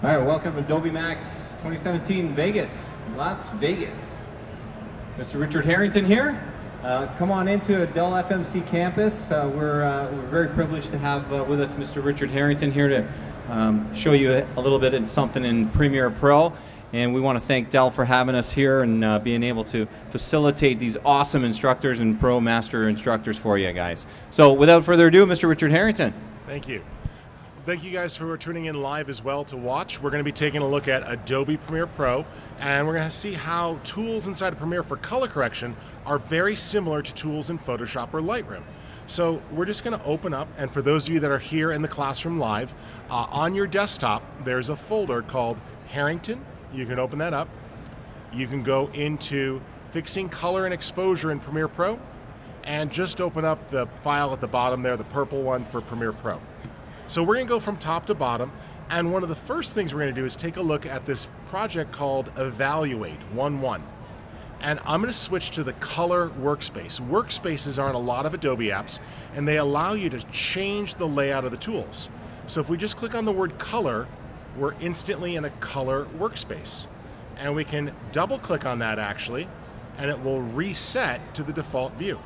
All right, welcome to Adobe Max 2017 Vegas, Las Vegas. Mr. Richard Harrington here. Come on into a Dell FMC campus. We're very privileged to have with us Mr. Richard Harrington here to show you a little bit of something in Premiere Pro. And we want to thank Dell for having us here and being able to facilitate these awesome instructors and Pro Master instructors for you guys. So without further ado, Mr. Richard Harrington. Thank you. Thank you guys for tuning in live as well to watch. We're going to be taking a look at Adobe Premiere Pro, and we're going to see how tools inside of Premiere for color correction are very similar to tools in Photoshop or Lightroom. So we're just going to open up, and for those of you that are here in the classroom live, on your desktop there's a folder called Harrington. You can open that up. You can go into Fixing Color and Exposure in Premiere Pro, and just open up the file at the bottom there, the purple one for Premiere Pro. So we're going to go from top to bottom, and one of the first things we're going to do is take a look at this project called Evaluate 1.1. And I'm going to switch to the color workspace. Workspaces are in a lot of Adobe apps, and they allow you to change the layout of the tools. So if we just click on the word color, we're instantly in a color workspace. And we can double click on that actually, and it will reset to the default view.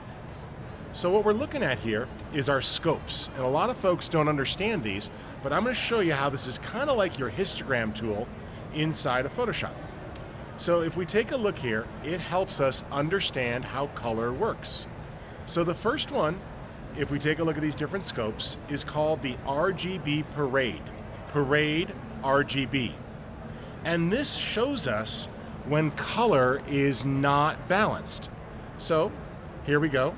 So what we're looking at here is our scopes, and a lot of folks don't understand these, but I'm going to show you how this is kind of like your histogram tool inside of Photoshop. So if we take a look here, it helps us understand how color works. So the first one, if we take a look at these different scopes, is called the RGB Parade. Parade RGB. And this shows us when color is not balanced. So here we go.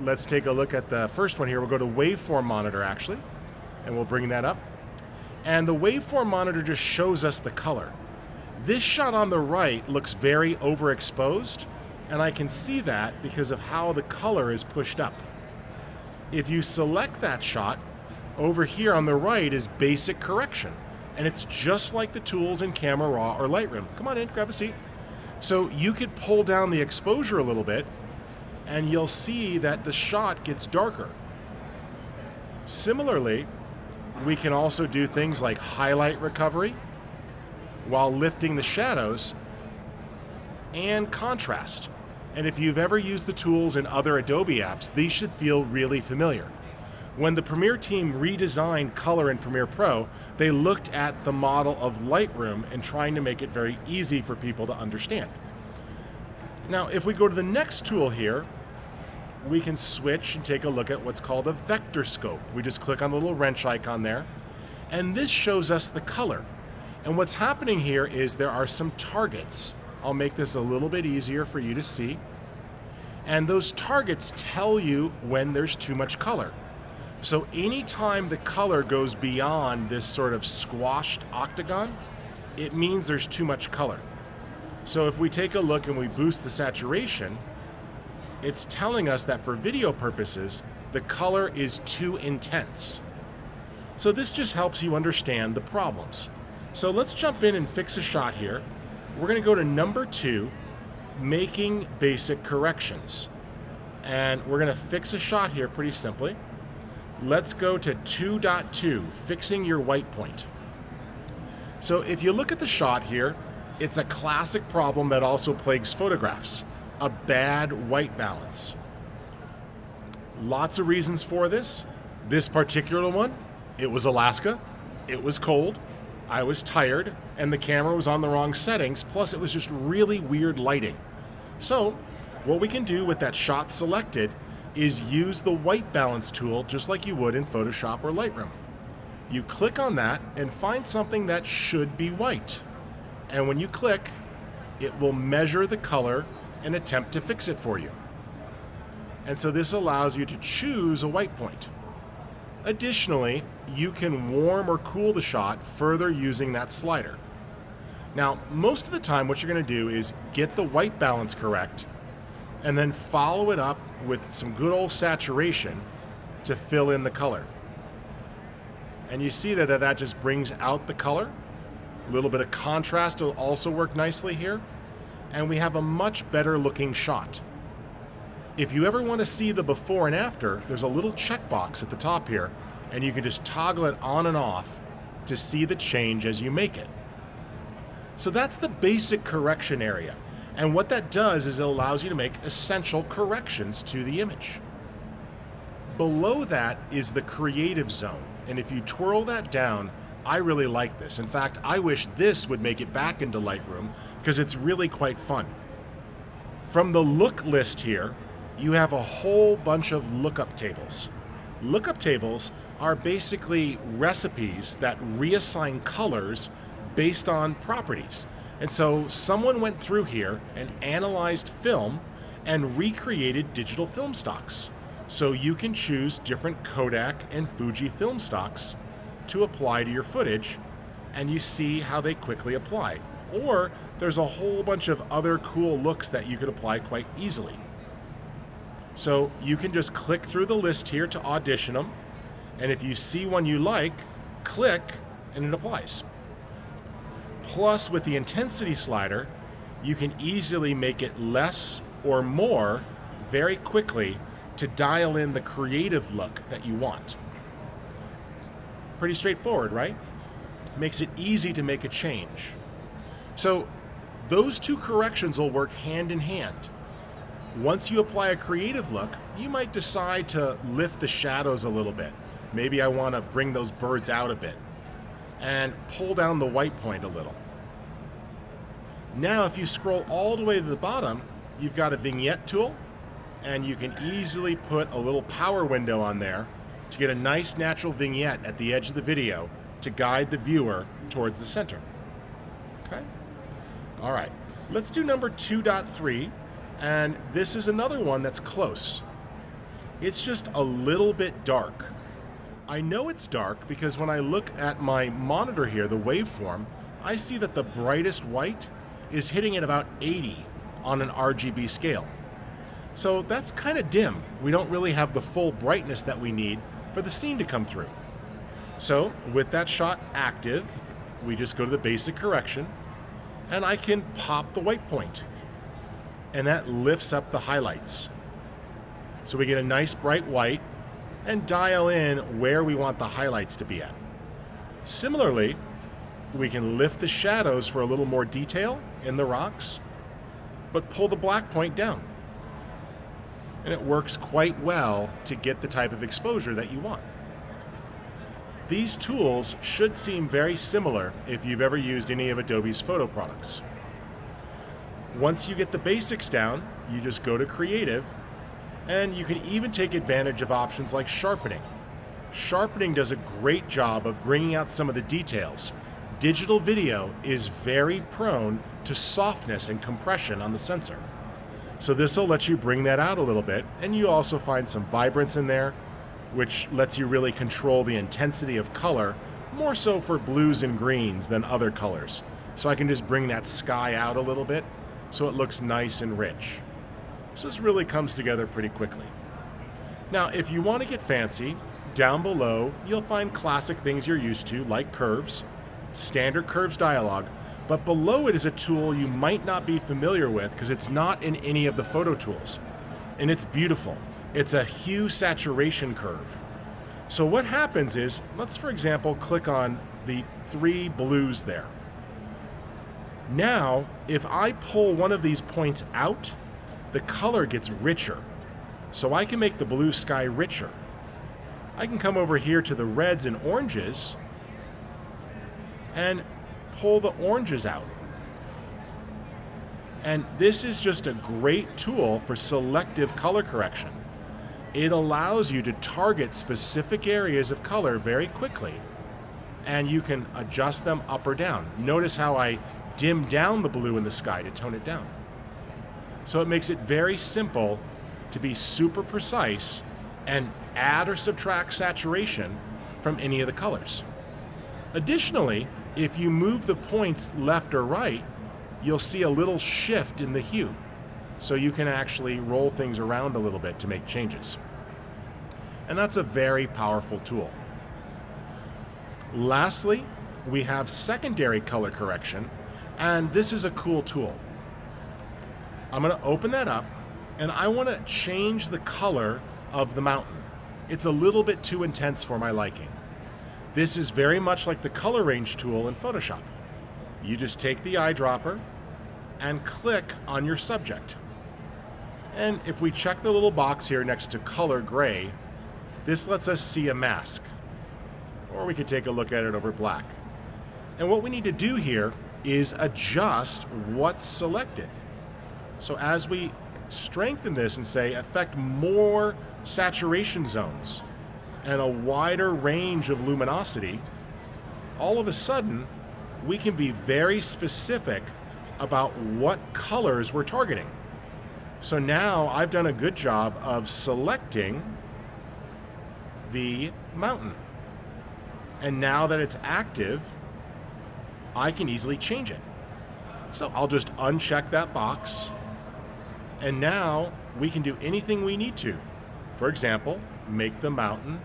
Let's take a look at the first one here. We'll go to Waveform Monitor actually, and we'll bring that up. And the Waveform Monitor just shows us the color. This shot on the right looks very overexposed, and I can see that because of how the color is pushed up. If you select that shot, over here on the right is basic correction, and it's just like the tools in Camera Raw or Lightroom. Come on in, grab a seat. So you could pull down the exposure a little bit, and you'll see that the shot gets darker. Similarly, we can also do things like highlight recovery while lifting the shadows and contrast. And if you've ever used the tools in other Adobe apps, these should feel really familiar. When the Premiere team redesigned color in Premiere Pro, they looked at the model of Lightroom and trying to make it very easy for people to understand. Now, if we go to the next tool here, we can switch and take a look at what's called a vector scope. We just click on the little wrench icon there, and this shows us the color. And what's happening here is there are some targets. I'll make this a little bit easier for you to see. And those targets tell you when there's too much color. So anytime the color goes beyond this sort of squashed octagon, it means there's too much color. So if we take a look and we boost the saturation, it's telling us that for video purposes, the color is too intense. So this just helps you understand the problems. So let's jump in and fix a shot here. We're going to go to number 2, making basic corrections. And we're going to fix a shot here pretty simply. Let's go to 2.2, fixing your white point. So if you look at the shot here, it's a classic problem that also plagues photographs, a bad white balance. Lots of reasons for this. This particular one, it was Alaska, it was cold, I was tired, and the camera was on the wrong settings, plus it was just really weird lighting. So what we can do with that shot selected is use the white balance tool just like you would in Photoshop or Lightroom. You click on that and find something that should be white. And when you click, it will measure the color and attempt to fix it for you. And so this allows you to choose a white point. Additionally, you can warm or cool the shot further using that slider. Now, most of the time what you're going to do is get the white balance correct and then follow it up with some good old saturation to fill in the color. And you see that just brings out the color. A little bit of contrast will also work nicely here. And we have a much better looking shot. If you ever want to see the before and after, there's a little checkbox at the top here, and you can just toggle it on and off to see the change as you make it. So that's the basic correction area. And what that does is it allows you to make essential corrections to the image. Below that is the creative zone. And if you twirl that down, I really like this. In fact, I wish this would make it back into Lightroom because it's really quite fun. From the look list here, you have a whole bunch of lookup tables. Lookup tables are basically recipes that reassign colors based on properties. And so someone went through here and analyzed film and recreated digital film stocks. So you can choose different Kodak and Fuji film stocks to apply to your footage, and you see how they quickly apply. Or there's a whole bunch of other cool looks that you could apply quite easily. So you can just click through the list here to audition them, and if you see one you like, click and it applies. Plus, with the intensity slider, you can easily make it less or more very quickly to dial in the creative look that you want. Pretty straightforward, right? Makes it easy to make a change. So those two corrections will work hand in hand. Once you apply a creative look, you might decide to lift the shadows a little bit. Maybe I want to bring those birds out a bit and pull down the white point a little. Now, if you scroll all the way to the bottom, you've got a vignette tool, and you can easily put a little power window on there to get a nice natural vignette at the edge of the video to guide the viewer towards the center. Okay? All right, let's do number 2.3, and this is another one that's close. It's just a little bit dark. I know it's dark because when I look at my monitor here, the waveform, I see that the brightest white is hitting at about 80 on an RGB scale. So that's kind of dim. We don't really have the full brightness that we need for the scene to come through. So with that shot active, we just go to the basic correction, and I can pop the white point, and that lifts up the highlights. So we get a nice bright white and dial in where we want the highlights to be at. Similarly, we can lift the shadows for a little more detail in the rocks, but pull the black point down. And it works quite well to get the type of exposure that you want. These tools should seem very similar if you've ever used any of Adobe's photo products. Once you get the basics down, you just go to Creative, and you can even take advantage of options like sharpening. Sharpening does a great job of bringing out some of the details. Digital video is very prone to softness and compression on the sensor. So this will let you bring that out a little bit, and you also find some vibrance in there, which lets you really control the intensity of color, more so for blues and greens than other colors. So I can just bring that sky out a little bit so it looks nice and rich. So this really comes together pretty quickly. Now, if you want to get fancy, down below you'll find classic things you're used to, like curves, standard curves dialog, but below it is a tool you might not be familiar with because it's not in any of the photo tools. And it's beautiful. It's a Huesaturation Curve. So what happens is, let's for example click on the 3 blues there. Now, if I pull one of these points out, the color gets richer. So I can make the blue sky richer. I can come over here to the reds and oranges and pull the oranges out. And this is just a great tool for selective color correction. It allows you to target specific areas of color very quickly, and you can adjust them up or down. Notice how I dim down the blue in the sky to tone it down. So it makes it very simple to be super precise and add or subtract saturation from any of the colors. Additionally, if you move the points left or right, you'll see a little shift in the hue. So you can actually roll things around a little bit to make changes. And that's a very powerful tool. Lastly, we have secondary color correction, and this is a cool tool. I'm going to open that up, and I want to change the color of the mountain. It's a little bit too intense for my liking. This is very much like the color range tool in Photoshop. You just take the eyedropper and click on your subject. And if we check the little box here next to color gray, this lets us see a mask. Or we could take a look at it over black. And what we need to do here is adjust what's selected. So as we strengthen this and say affect more saturation zones and a wider range of luminosity, all of a sudden we can be very specific about what colors we're targeting. So now I've done a good job of selecting the mountain. And now that it's active, I can easily change it. So I'll just uncheck that box, and now we can do anything we need to. For example, make the mountain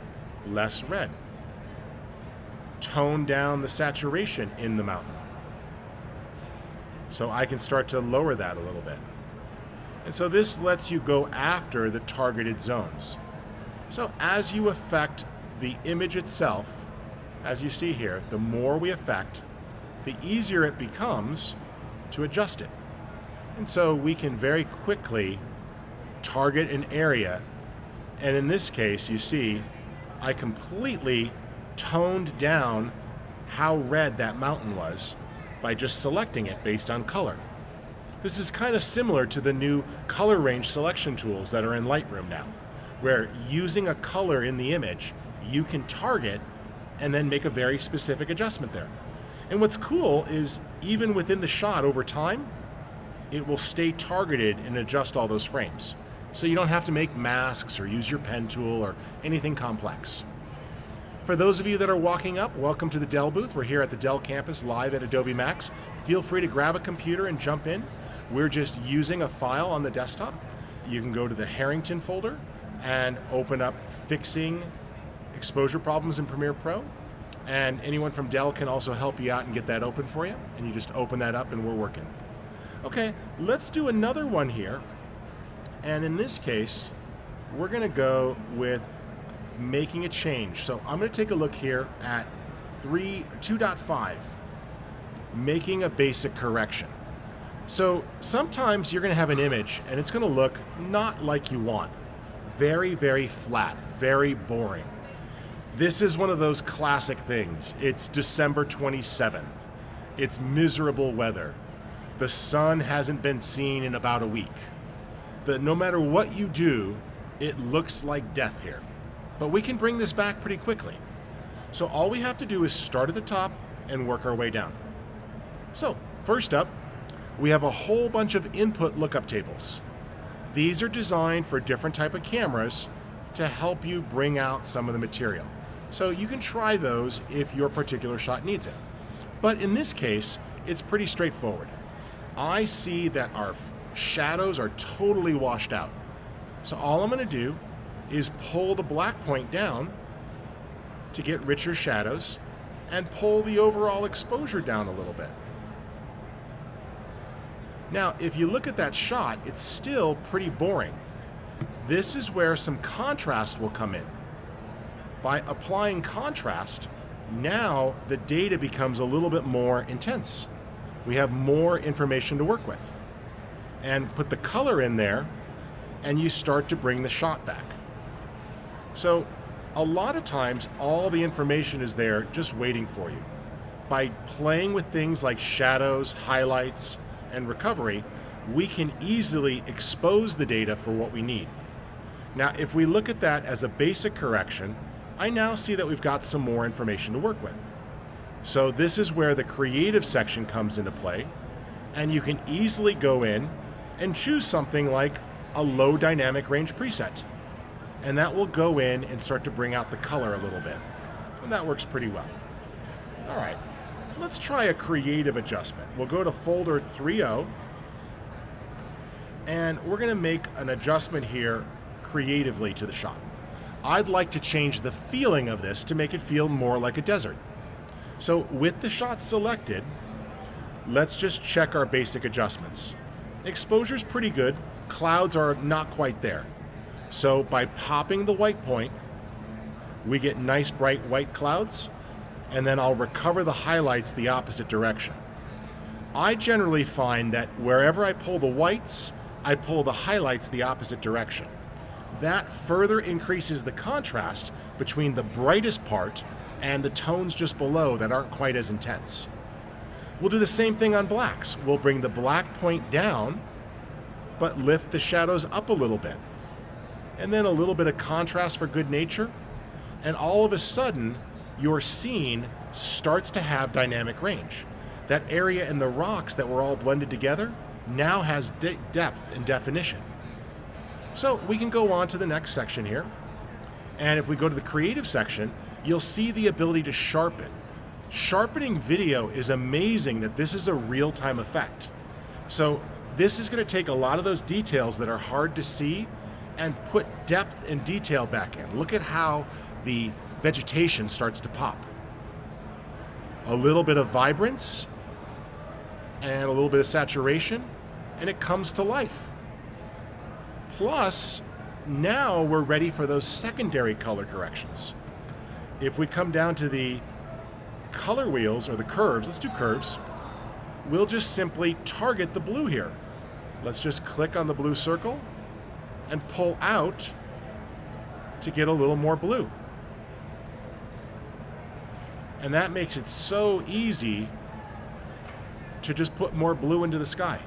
less red. Tone down the saturation in the mountain. So I can start to lower that a little bit. And so this lets you go after the targeted zones. So as you affect the image itself, as you see here, the more we affect, the easier it becomes to adjust it. And so we can very quickly target an area. And in this case, you see, I completely toned down how red that mountain was by just selecting it based on color. This is kind of similar to the new color range selection tools that are in Lightroom now, where using a color in the image, you can target and then make a very specific adjustment there. And what's cool is even within the shot over time, it will stay targeted and adjust all those frames. So you don't have to make masks or use your pen tool or anything complex. For those of you that are walking up, welcome to the Dell booth. We're here at the Dell campus live at Adobe Max. Feel free to grab a computer and jump in. We're just using a file on the desktop. You can go to the Harrington folder and open up fixing exposure problems in Premiere Pro. And anyone from Dell can also help you out and get that open for you. And you just open that up and we're working. Okay, let's do another one here. And in this case, we're gonna go with making a change. So I'm gonna take a look here at 2.5, making a basic correction. So sometimes you're gonna have an image and it's gonna look not like you want. Very, very flat, very boring. This is one of those classic things. It's December 27th. It's miserable weather. The sun hasn't been seen in about a week. No matter what you do, it looks like death here. But we can bring this back pretty quickly. So all we have to do is start at the top and work our way down. So first up, we have a whole bunch of input lookup tables. These are designed for different type of cameras to help you bring out some of the material. So you can try those if your particular shot needs it. But in this case, it's pretty straightforward. I see that our shadows are totally washed out. So all I'm going to do is pull the black point down to get richer shadows and pull the overall exposure down a little bit. Now, if you look at that shot, it's still pretty boring. This is where some contrast will come in. By applying contrast, now the data becomes a little bit more intense. We have more information to work with. And put the color in there, and you start to bring the shot back. So a lot of times, all the information is there just waiting for you. By playing with things like shadows, highlights, and recovery, we can easily expose the data for what we need. Now, if we look at that as a basic correction, I now see that we've got some more information to work with. So this is where the creative section comes into play, and you can easily go in and choose something like a low dynamic range preset. And that will go in and start to bring out the color a little bit. And that works pretty well. All right, let's try a creative adjustment. We'll go to folder 3.0, and we're gonna make an adjustment here creatively to the shot. I'd like to change the feeling of this to make it feel more like a desert. So with the shot selected, let's just check our basic adjustments. Exposure's pretty good. Clouds are not quite there. So by popping the white point, we get nice bright white clouds. and then I'll recover the highlights the opposite direction. I generally find that wherever I pull the whites, I pull the highlights the opposite direction. That further increases the contrast between the brightest part and the tones just below that aren't quite as intense. We'll do the same thing on blacks. We'll bring the black point down, but lift the shadows up a little bit. And then a little bit of contrast for good nature, and all of a sudden, your scene starts to have dynamic range. That area in the rocks that were all blended together now has depth and definition. So we can go on to the next section here. And if we go to the creative section, you'll see the ability to sharpen. Sharpening video is amazing that this is a real-time effect. So this is going to take a lot of those details that are hard to see and put depth and detail back in. Look at how the vegetation starts to pop. A little bit of vibrance and a little bit of saturation, and it comes to life. Plus, now we're ready for those secondary color corrections. If we come down to the color wheels, or the curves, let's do curves, we'll just simply target the blue here. Let's just click on the blue circle and pull out to get a little more blue. And that makes it so easy to just put more blue into the sky.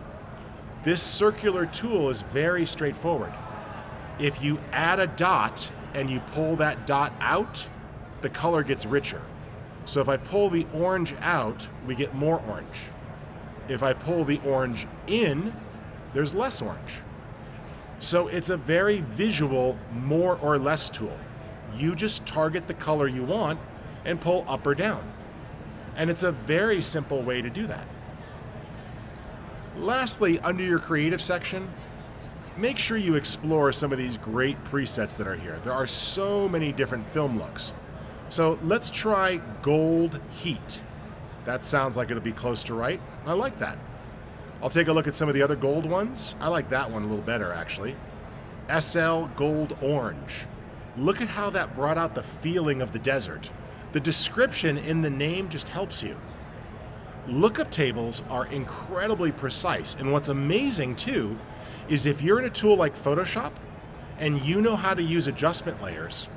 This circular tool is very straightforward. If you add a dot and you pull that dot out, the color gets richer. So if I pull the orange out, we get more orange. If I pull the orange in, there's less orange. So it's a very visual more or less tool. You just target the color you want and pull up or down. And it's a very simple way to do that. Lastly, under your creative section, make sure you explore some of these great presets that are here. There are so many different film looks. So let's try gold heat. That sounds like it'll be close to right. I like that. I'll take a look at some of the other gold ones. I like that one a little better, actually. SL Gold Orange. Look at how that brought out the feeling of the desert. The description in the name just helps you. Lookup tables are incredibly precise, and what's amazing too is if you're in a tool like Photoshop and you know how to use adjustment layers,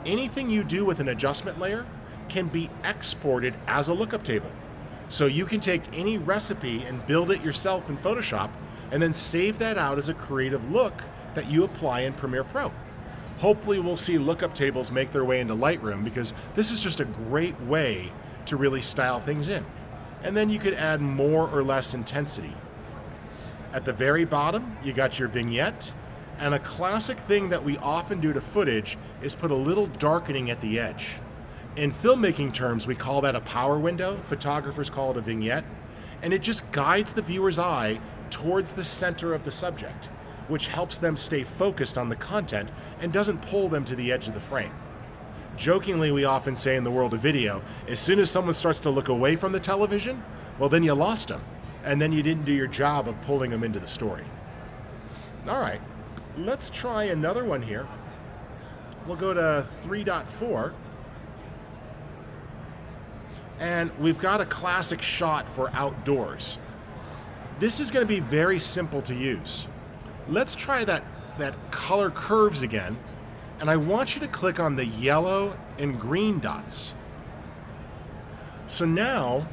anything you do with an adjustment layer can be exported as a lookup table. So you can take any recipe and build it yourself in Photoshop and then save that out as a creative look that you apply in Premiere Pro. Hopefully we'll see lookup tables make their way into Lightroom, because this is just a great way to really style things in. And then you could add more or less intensity. At the very bottom, you got your vignette, and a classic thing that we often do to footage is put a little darkening at the edge. In filmmaking terms, we call that a power window. Photographers call it a vignette, and it just guides the viewer's eye towards the center of the subject, which helps them stay focused on the content and doesn't pull them to the edge of the frame. Jokingly, we often say in the world of video, as soon as someone starts to look away from the television, well, then you lost them, and then you didn't do your job of pulling them into the story. All right, let's try another one here. We'll go to 3.4, and we've got a classic shot for outdoors. This is going to be very simple to use. Let's try that color curves again. And I want you to click on the yellow and green dots. So now,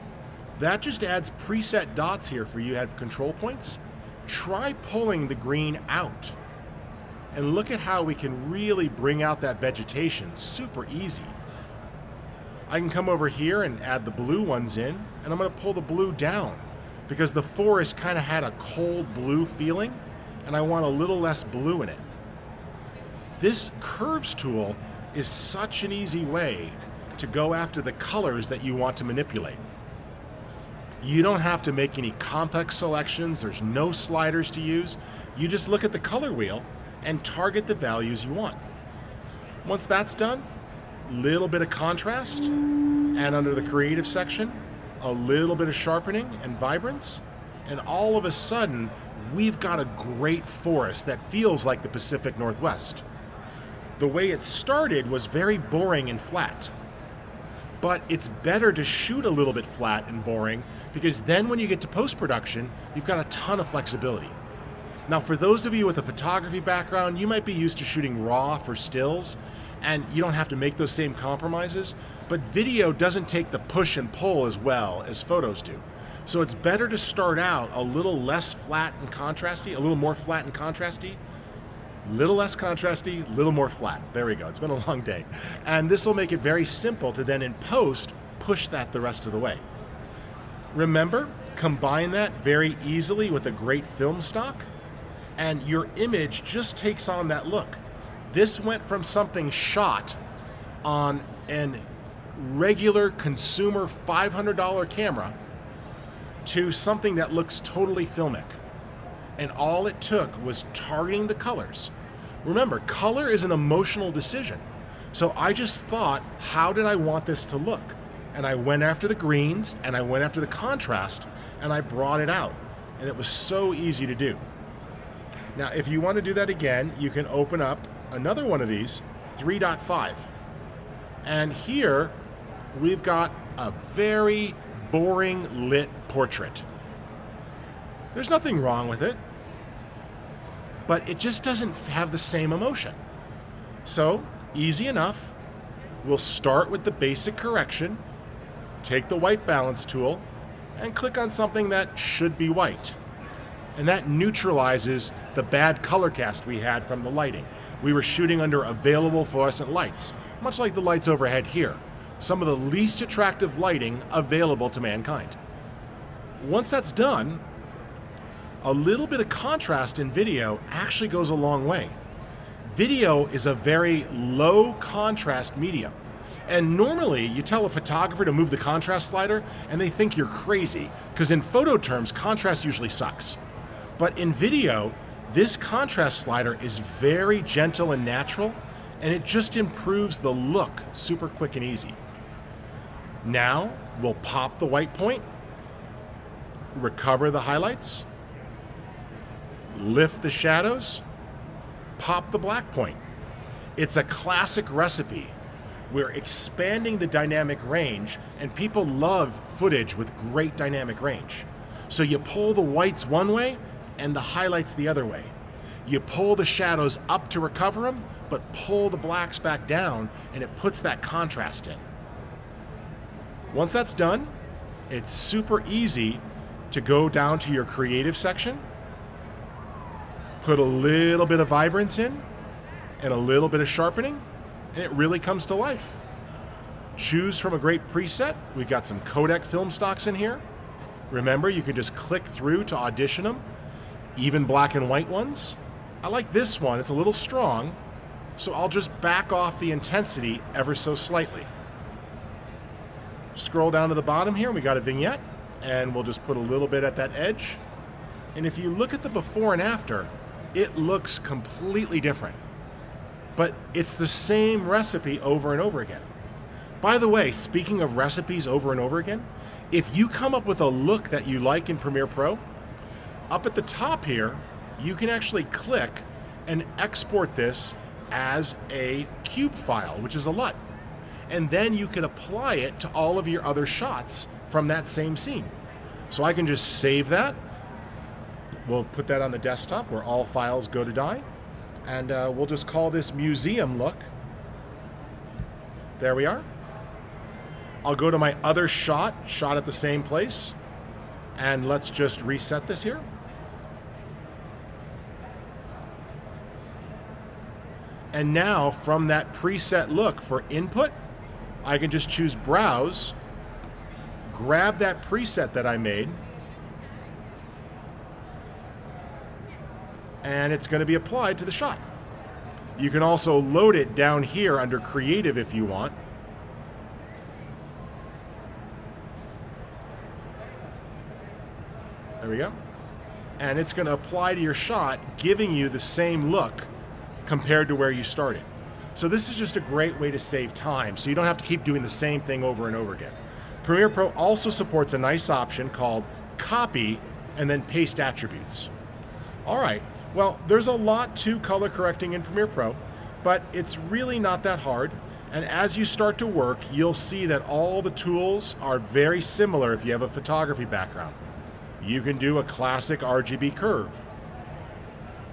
that just adds preset dots here for you to have control points. Try pulling the green out. And look at how we can really bring out that vegetation super easy. I can come over here and add the blue ones in, and I'm going to pull the blue down, because the forest kind of had a cold blue feeling, and I want a little less blue in it. This curves tool is such an easy way to go after the colors that you want to manipulate. You don't have to make any complex selections. There's no sliders to use. You just look at the color wheel and target the values you want. Once that's done, little bit of contrast, and under the creative section, a little bit of sharpening and vibrance, and all of a sudden, we've got a great forest that feels like the Pacific Northwest. The way it started was very boring and flat, but it's better to shoot a little bit flat and boring, because then when you get to post-production, you've got a ton of flexibility. Now, for those of you with a photography background, you might be used to shooting raw for stills, and you don't have to make those same compromises, but video doesn't take the push and pull as well as photos do. So it's better to start out a little less flat and contrasty, a little more flat and contrasty, little less contrasty, little more flat. There we go. It's been a long day. And this will make it very simple to then in post, push that the rest of the way. Remember, combine that very easily with a great film stock, and your image just takes on that look. This went from something shot on an regular consumer $500 camera to something that looks totally filmic. And all it took was targeting the colors. Remember, color is an emotional decision. So I just thought, how did I want this to look? And I went after the greens, and I went after the contrast, and I brought it out. And it was so easy to do. Now, if you want to do that again, you can open up another one of these, 3.5. And here, we've got a very boring lit portrait. There's nothing wrong with it, but it just doesn't have the same emotion. So, easy enough. We'll start with the basic correction, take the white balance tool, and click on something that should be white. And that neutralizes the bad color cast we had from the lighting. We were shooting under available fluorescent lights, much like the lights overhead here. Some of the least attractive lighting available to mankind. Once that's done, a little bit of contrast in video actually goes a long way. Video is a very low contrast medium. And normally you tell a photographer to move the contrast slider and they think you're crazy, because in photo terms, contrast usually sucks. But in video, this contrast slider is very gentle and natural, and it just improves the look super quick and easy. Now we'll pop the white point, recover the highlights, lift the shadows, pop the black point. It's a classic recipe. We're expanding the dynamic range, and people love footage with great dynamic range. So you pull the whites one way and the highlights the other way. You pull the shadows up to recover them, but pull the blacks back down, and it puts that contrast in. Once that's done, it's super easy to go down to your creative section, put a little bit of vibrance in, and a little bit of sharpening, and it really comes to life. Choose from a great preset. We've got some codec film stocks in here. Remember, you can just click through to audition them, even black and white ones. I like this one, it's a little strong, so I'll just back off the intensity ever so slightly. Scroll down to the bottom here, we got a vignette, and we'll just put a little bit at that edge. And if you look at the before and after, it looks completely different. But it's the same recipe over and over again. By the way, speaking of recipes over and over again, if you come up with a look that you like in Premiere Pro, up at the top here, you can actually click and export this as a cube file, which is a LUT. And then you can apply it to all of your other shots from that same scene. So I can just save that. We'll put that on the desktop where all files go to die. And we'll just call this museum look. There we are. I'll go to my other shot at the same place. And let's just reset this here. And now from that preset look for input, I can just choose Browse, grab that preset that I made, and it's going to be applied to the shot. You can also load it down here under Creative if you want. There we go. And it's going to apply to your shot, giving you the same look compared to where you started. So this is just a great way to save time, so you don't have to keep doing the same thing over and over again. Premiere Pro also supports a nice option called Copy and then Paste Attributes. All right, well, there's a lot to color correcting in Premiere Pro, but it's really not that hard. And as you start to work, you'll see that all the tools are very similar if you have a photography background. You can do a classic RGB curve.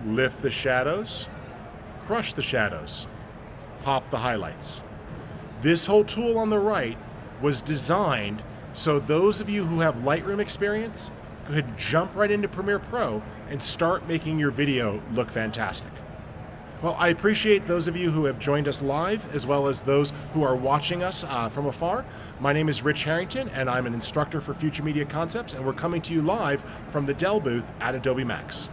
Lift the shadows, crush the shadows, pop the highlights. This whole tool on the right was designed so those of you who have Lightroom experience could jump right into Premiere Pro and start making your video look fantastic. Well, I appreciate those of you who have joined us live, as well as those who are watching us from afar. My name is Rich Harrington, and I'm an instructor for Future Media Concepts, and we're coming to you live from the Dell booth at Adobe Max.